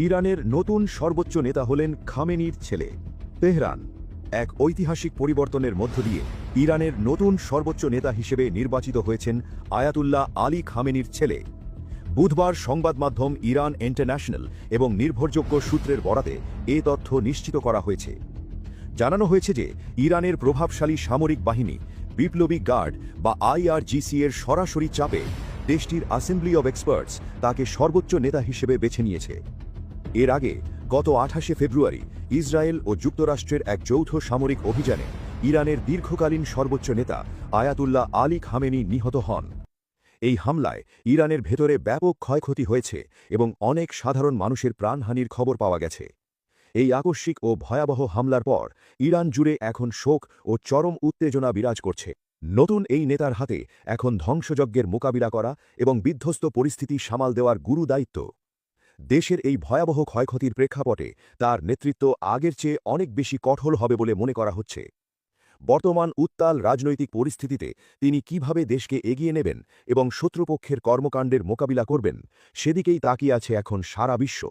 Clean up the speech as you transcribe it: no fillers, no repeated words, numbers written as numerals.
ইরানের নতুন সর্বোচ্চ নেতা হলেন খামেনির ছেলে। তেহরান। এক ঐতিহাসিক পরিবর্তনের মধ্য দিয়ে ইরানের নতুন সর্বোচ্চ নেতা হিসেবে নির্বাচিত হয়েছেন আয়াতুল্লাহ আলী খামেনির ছেলে। বুধবার সংবাদ মাধ্যম ইরান ইন্টারন্যাশনাল এবং নির্ভরযোগ্য সূত্রের বরাতে এ তথ্য নিশ্চিত করা হয়েছে। জানানো হয়েছে যে ইরানের প্রভাবশালী সামরিক বাহিনী বিপ্লবী গার্ড বা আইআরজিসি এর সরাসরি চাপে দেশটির অ্যাসেম্বলি অব এক্সপার্টস তাকে সর্বোচ্চ নেতা হিসেবে বেছে নিয়েছে। এর আগে গত 28শে ফেব্রুয়ারি ইসরায়েল ও যুক্তরাষ্ট্রের এক যৌথ সামরিক অভিযানে ইরানের দীর্ঘকালীন সর্বোচ্চ নেতা আয়াতুল্লাহ আলী খামেনি নিহত হন। এই হামলায় ইরানের ভেতরে ব্যাপক ক্ষয়ক্ষতি হয়েছে এবং অনেক সাধারণ মানুষের প্রাণহানির খবর পাওয়া গেছে। এই আকস্মিক ও ভয়াবহ হামলার পর ইরান জুড়ে এখন শোক ও চরম উত্তেজনা বিরাজ করছে। নতুন এই নেতার হাতে এখন ধ্বংসযজ্ঞের মোকাবিলা করা এবং বিধ্বস্ত পরিস্থিতি সামাল দেওয়ার গুরু দায়িত্ব। দেশের এই ভয়াবহ ক্ষয়ক্ষতির প্রেক্ষাপটে তার নেতৃত্ব আগের চেয়ে অনেক বেশি কঠোর হবে বলে মনে করা হচ্ছে। বর্তমান উত্তাল রাজনৈতিক পরিস্থিতিতে তিনি কিভাবে দেশকে এগিয়ে নেবেন এবং শত্রুপক্ষের কর্মকাণ্ডের মোকাবিলা করবেন, সেদিকেই তাকিয়ে আছে এখন সারা বিশ্ব।